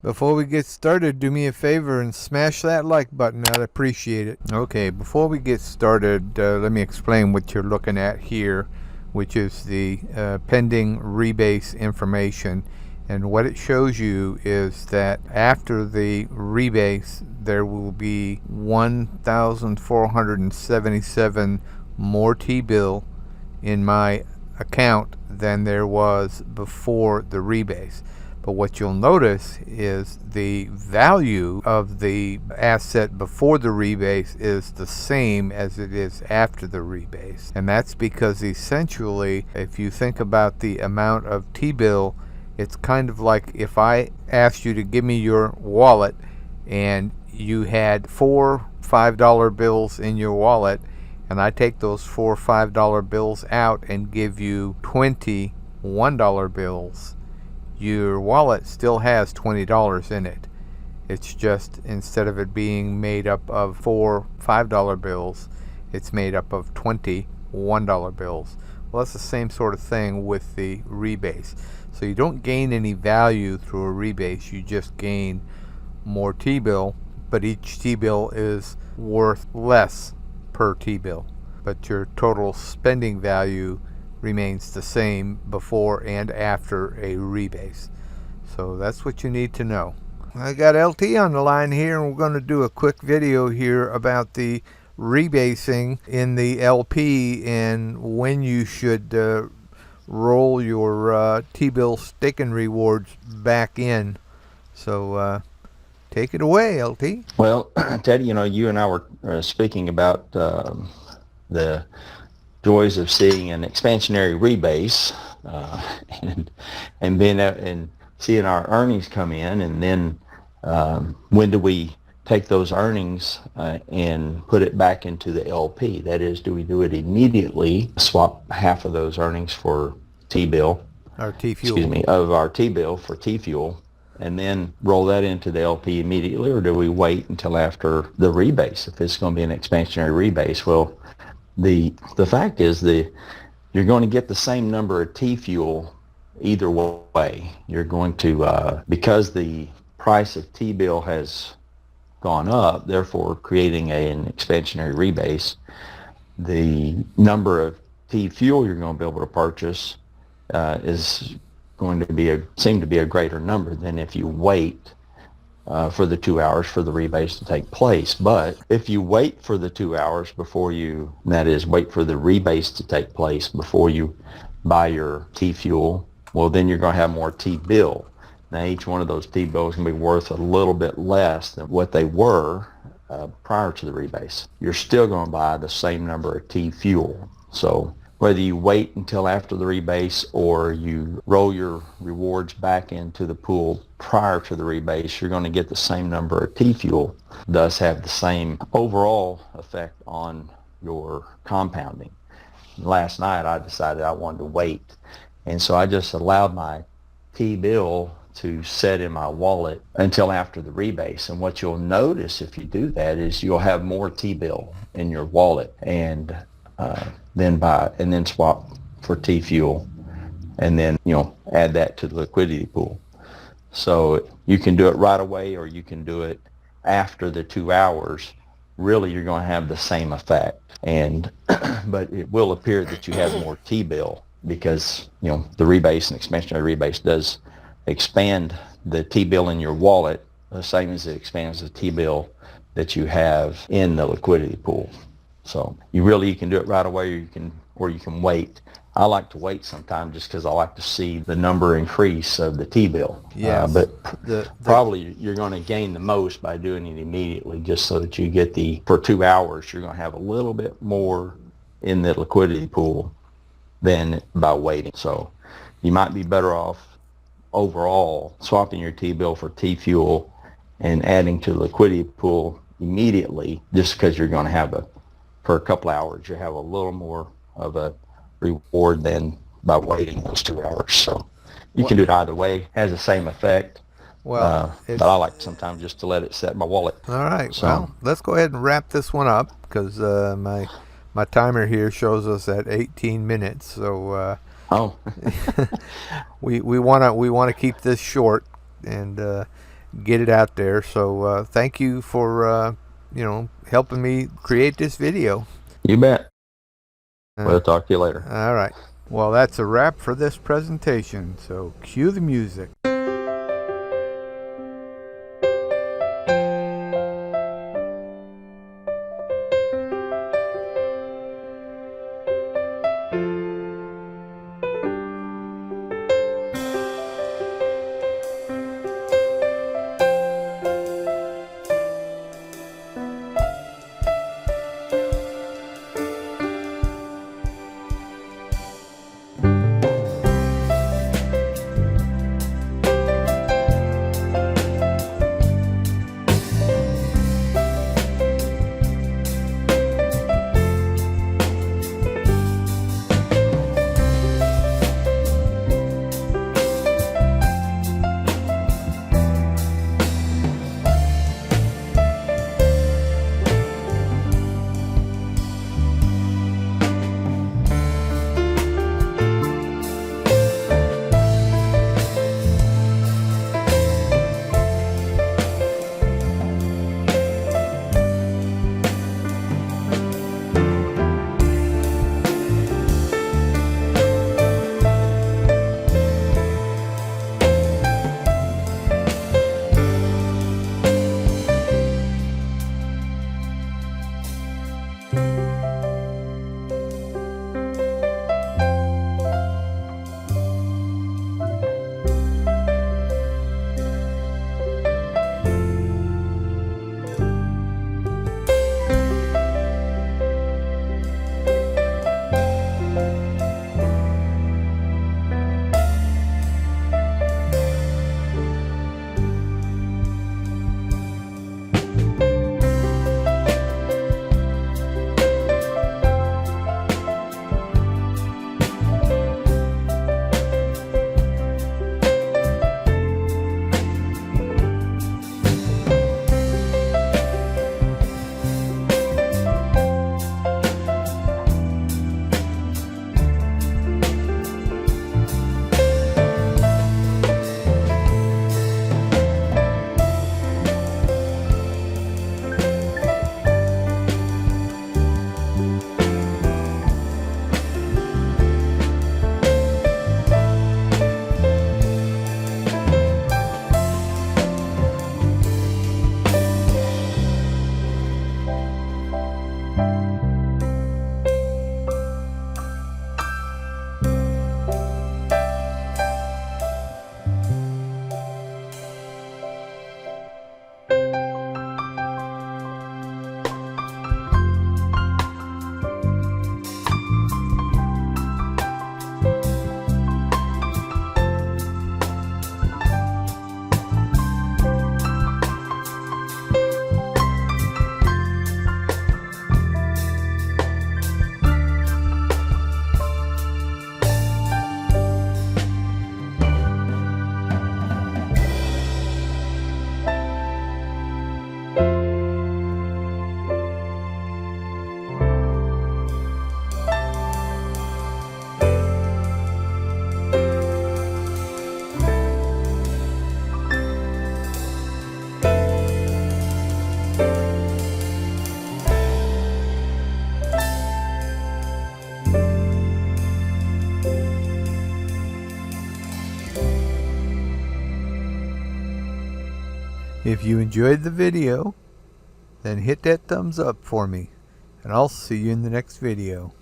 Before we get started, do me a favor and smash that like button. I'd appreciate it. Okay, before we get started, let me explain what you're looking at here, which is the pending rebase information. And what it shows you is that after the rebase, there will be 1,477 more T-bill in my account than there was before the rebase. But what you'll notice is the value of the asset before the rebase is the same as it is after the rebase. And that's because essentially, if you think about the amount of T-bill, it's kind of like if I asked you to give me your wallet and you had 4 $5 bills in your wallet, and I take those 4 $5 bills out and give you 20 $1 bills, your wallet still has $20 in it. It's just, instead of it being made up of 4 $5 bills, it's made up of 20 $1 bills. Well, that's the same sort of thing with the rebase. So you don't gain any value through a rebase, you just gain more T-bill, but each T-bill is worth less per T-bill. But your total spending value remains the same before and after a rebase. So that's what you need to know. I got LT on the line here, and we're going to do a quick video here about the rebasing in the LP and when you should roll your T-bill staking rewards back in. So take it away, LT. Well, Teddy, you and I were speaking about the joys of seeing an expansionary rebase and being and seeing our earnings come in, and then when do we take those earnings and put it back into the LP? That is, do we do it immediately, swap half of those earnings for T-bill, or T-fuel, excuse me, of our T-bill for T-fuel, and then roll that into the LP immediately, or do we wait until after the rebase if it's going to be an expansionary rebase? Well, the fact is you're going to get the same number of T-fuel either way. You're going to, because the price of T-bill has gone up, therefore creating an expansionary rebase, the number of T-fuel you're going to be able to purchase is going to seem to be a greater number than if you wait for the 2 hours for the rebase to take place. But if you wait for the 2 hours before you, that is, wait for the rebase to take place before you buy your T-fuel, well, then you're going to have more T-bill. Now, each one of those T-bills can be worth a little bit less than what they were prior to the rebase. You're still going to buy the same number of T-fuel. So whether you wait until after the rebase or you roll your rewards back into the pool prior to the rebase, you're going to get the same number of T-fuel, thus have the same overall effect on your compounding. Last night I decided I wanted to wait, and so I just allowed my T-bill to set in my wallet until after the rebase. And what you'll notice if you do that is you'll have more T-bill in your wallet, and then swap for T-fuel, and then add that to the liquidity pool. So you can do it right away, or you can do it after the 2 hours. Really, you're going to have the same effect, and but it will appear that you have more T-bill because the rebase and expansionary rebase does expand the T-bill in your wallet the same as it expands the T-bill that you have in the liquidity pool. So you can do it right away, or you can wait. I like to wait sometimes just because I like to see the number increase of the T-bill. Yes. But probably you're going to gain the most by doing it immediately, just so that you get for 2 hours, you're going to have a little bit more in the liquidity pool than by waiting. So you might be better off overall swapping your T-bill for T-fuel and adding to the liquidity pool immediately, just because you're going to have for a couple hours, you have a little more of a reward than by waiting those 2 hours. So you can do it either way. It has the same effect. Well, but I like sometimes just to let it set in my wallet. All right. So, well, let's go ahead and wrap this one up, because my timer here shows us at 18 minutes. So we want to keep this short, and get it out there. So thank you for helping me create this video. You bet. Uh, We'll talk to you later. all right. Well, that's a wrap for this presentation. So cue the music. If you enjoyed the video, then hit that thumbs up for me, and I'll see you in the next video.